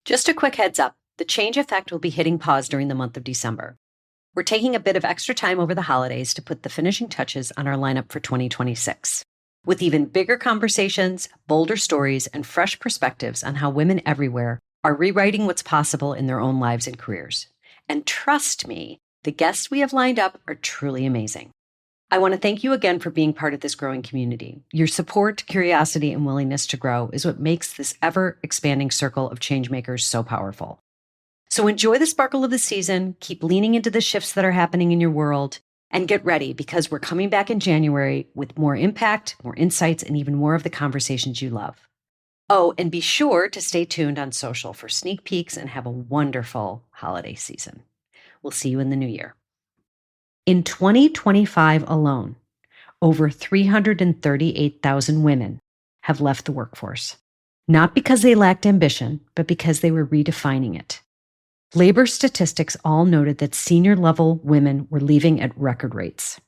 Just a quick heads up, the Change Effect will be hitting pause during the month of December. We're taking a bit of extra time over the holidays to put the finishing touches on our lineup for 2026, with even bigger conversations, bolder stories, and fresh perspectives on how women everywhere are rewriting what's possible in their own lives and careers. And trust me, the guests we have lined up are truly amazing. I want to thank you again for being part of this growing community. Your support, curiosity, and willingness to grow is what makes this ever-expanding circle of changemakers so powerful. So enjoy the sparkle of the season, keep leaning into the shifts that are happening in your world, and get ready because we're coming back in January with more impact, more insights, and even more of the conversations you love. Oh, and be sure to stay tuned on social for sneak peeks and have a wonderful holiday season. We'll see you in the new year. In 2025 alone, over 338,000 women have left the workforce, not because they lacked ambition, but because they were redefining it. Labor statistics all noted that senior-level women were leaving at record rates.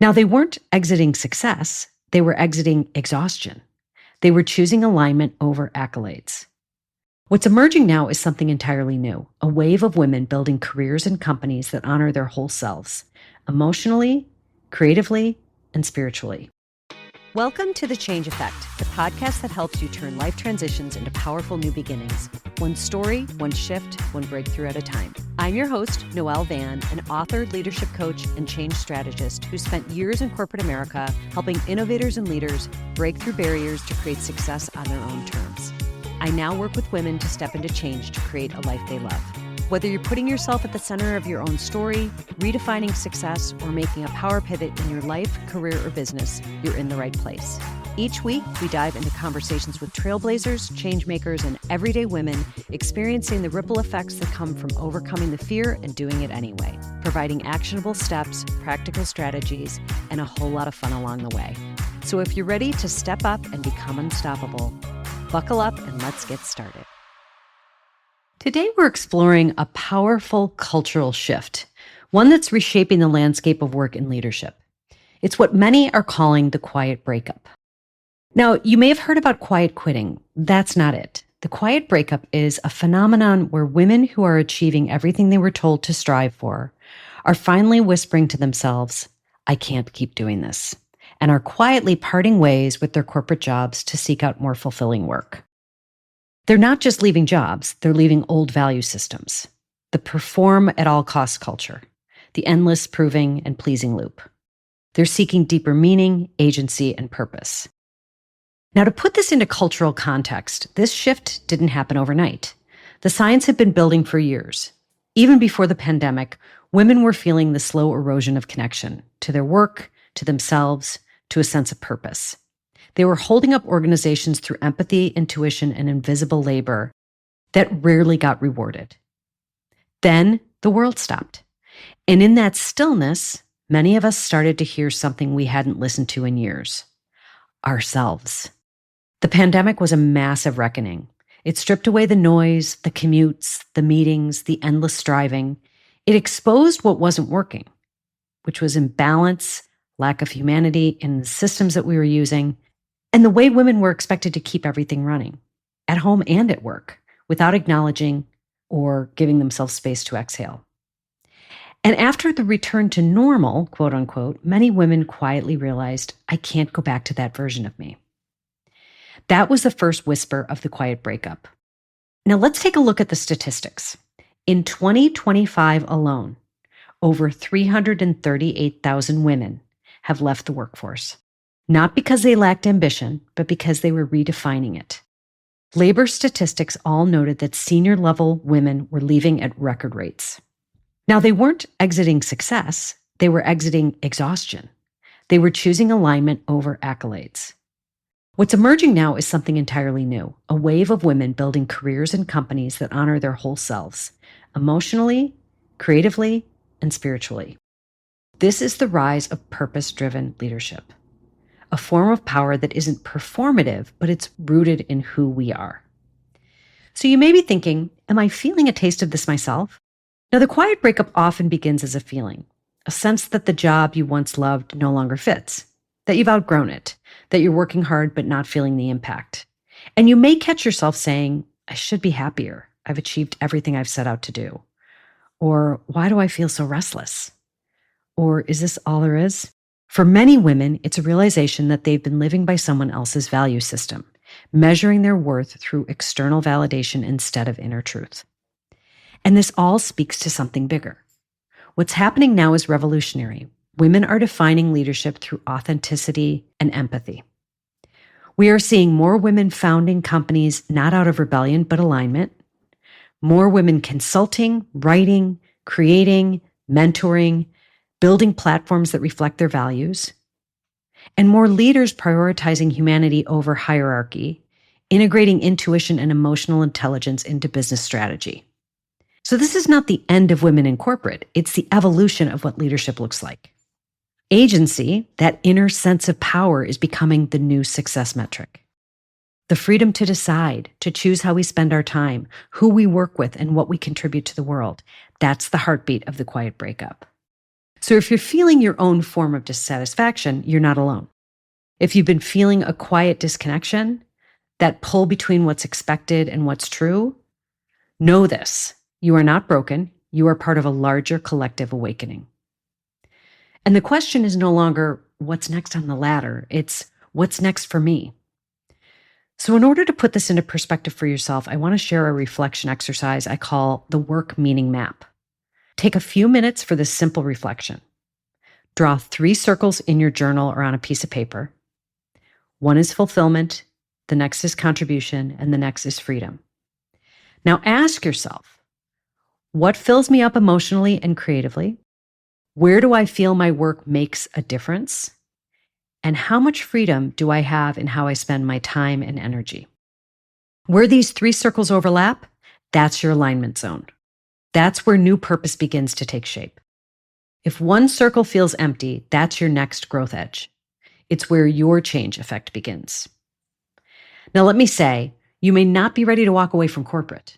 Now, they weren't exiting success, they were exiting exhaustion. They were choosing alignment over accolades. What's emerging now is something entirely new, a wave of women building careers and companies that honor their whole selves, emotionally, creatively, and spiritually. Welcome to The Change Effect, the podcast that helps you turn life transitions into powerful new beginnings. One story, one shift, one breakthrough at a time. I'm your host, Noelle Van, an author, leadership coach, and change strategist who spent years in corporate America helping innovators and leaders break through barriers to create success on their own terms. I now work with women to step into change to create a life they love. Whether you're putting yourself at the center of your own story, redefining success, or making a power pivot in your life, career, or business, you're in the right place. Each week, we dive into conversations with trailblazers, changemakers, and everyday women experiencing the ripple effects that come from overcoming the fear and doing it anyway, providing actionable steps, practical strategies, and a whole lot of fun along the way. So if you're ready to step up and become unstoppable, buckle up and let's get started. Today, we're exploring a powerful cultural shift, one that's reshaping the landscape of work and leadership. It's what many are calling the quiet breakup. Now, you may have heard about quiet quitting. That's not it. The quiet breakup is a phenomenon where women who are achieving everything they were told to strive for are finally whispering to themselves, "I can't keep doing this," and are quietly parting ways with their corporate jobs to seek out more fulfilling work. They're not just leaving jobs, they're leaving old value systems, the perform at all costs culture, the endless proving and pleasing loop. They're seeking deeper meaning, agency, and purpose. Now, to put this into cultural context, this shift didn't happen overnight. The science had been building for years. Even before the pandemic, women were feeling the slow erosion of connection to their work, to themselves, to a sense of purpose. They were holding up organizations through empathy, intuition, and invisible labor that rarely got rewarded. Then the world stopped. And in that stillness, many of us started to hear something we hadn't listened to in years: ourselves. The pandemic was a massive reckoning. It stripped away the noise, the commutes, the meetings, the endless striving. It exposed what wasn't working, which was imbalance, lack of humanity in the systems that we were using, and the way women were expected to keep everything running, at home and at work, without acknowledging or giving themselves space to exhale. And after the return to normal, quote unquote, many women quietly realized, I can't go back to that version of me. That was the first whisper of the quiet breakup. Now let's take a look at the statistics. In 2025 alone, over 338,000 women have left the workforce. Not because they lacked ambition, but because they were redefining it. Labor statistics all noted that senior-level women were leaving at record rates. Now, they weren't exiting success, they were exiting exhaustion. They were choosing alignment over accolades. What's emerging now is something entirely new, a wave of women building careers and companies that honor their whole selves, emotionally, creatively, and spiritually. This is the rise of purpose-driven leadership. A form of power that isn't performative, but it's rooted in who we are. So you may be thinking, am I feeling a taste of this myself? Now, the quiet breakup often begins as a feeling, a sense that the job you once loved no longer fits, that you've outgrown it, that you're working hard but not feeling the impact. And you may catch yourself saying, I should be happier. I've achieved everything I've set out to do. Or why do I feel so restless? Or is this all there is? For many women, it's a realization that they've been living by someone else's value system, measuring their worth through external validation instead of inner truth. And this all speaks to something bigger. What's happening now is revolutionary. Women are defining leadership through authenticity and empathy. We are seeing more women founding companies not out of rebellion, but alignment. More women consulting, writing, creating, mentoring, building platforms that reflect their values. And more leaders prioritizing humanity over hierarchy, integrating intuition and emotional intelligence into business strategy. So this is not the end of women in corporate. It's the evolution of what leadership looks like. Agency, that inner sense of power, is becoming the new success metric. The freedom to decide, to choose how we spend our time, who we work with, and what we contribute to the world. That's the heartbeat of the quiet breakup. So if you're feeling your own form of dissatisfaction, you're not alone. If you've been feeling a quiet disconnection, that pull between what's expected and what's true, know this: you are not broken. You are part of a larger collective awakening. And the question is no longer what's next on the ladder. It's what's next for me. So in order to put this into perspective for yourself, I want to share a reflection exercise I call the work meaning map. Take a few minutes for this simple reflection. Draw 3 circles in your journal or on a piece of paper. One is fulfillment, the next is contribution, and the next is freedom. Now ask yourself, what fills me up emotionally and creatively? Where do I feel my work makes a difference? And how much freedom do I have in how I spend my time and energy? Where these 3 circles overlap, that's your alignment zone. That's where new purpose begins to take shape. If one circle feels empty, that's your next growth edge. It's where your change effect begins. Now, let me say, you may not be ready to walk away from corporate.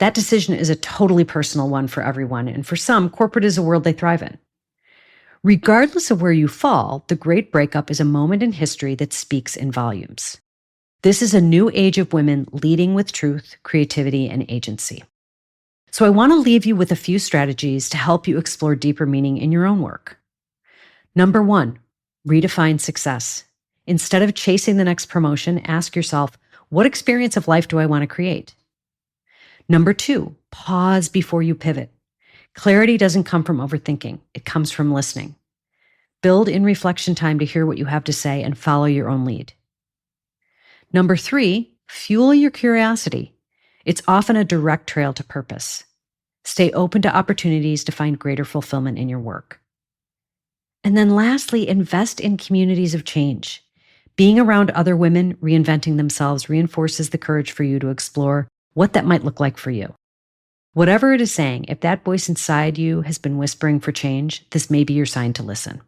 That decision is a totally personal one for everyone, and for some, corporate is a world they thrive in. Regardless of where you fall, the Great Breakup is a moment in history that speaks in volumes. This is a new age of women leading with truth, creativity, and agency. So I want to leave you with a few strategies to help you explore deeper meaning in your own work. Number 1, redefine success. Instead of chasing the next promotion, ask yourself, what experience of life do I want to create? Number 2, pause before you pivot. Clarity doesn't come from overthinking. It comes from listening. Build in reflection time to hear what you have to say and follow your own lead. Number 3, fuel your curiosity. It's often a direct trail to purpose. Stay open to opportunities to find greater fulfillment in your work. And then lastly, invest in communities of change. Being around other women reinventing themselves reinforces the courage for you to explore what that might look like for you. Whatever it is saying, if that voice inside you has been whispering for change, this may be your sign to listen.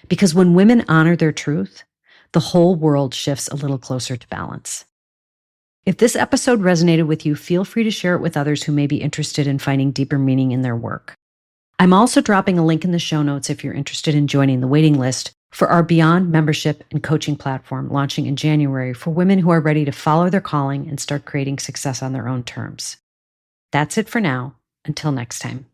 Because when women honor their truth, the whole world shifts a little closer to balance. If this episode resonated with you, feel free to share it with others who may be interested in finding deeper meaning in their work. I'm also dropping a link in the show notes if you're interested in joining the waiting list for our Beyond membership and coaching platform launching in January for women who are ready to follow their calling and start creating success on their own terms. That's it for now. Until next time.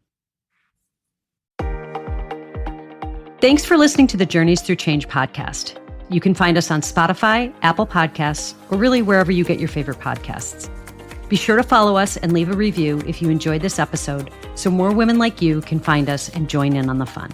Thanks for listening to the Journeys Through Change podcast. You can find us on Spotify, Apple Podcasts, or really wherever you get your favorite podcasts. Be sure to follow us and leave a review if you enjoyed this episode so more women like you can find us and join in on the fun.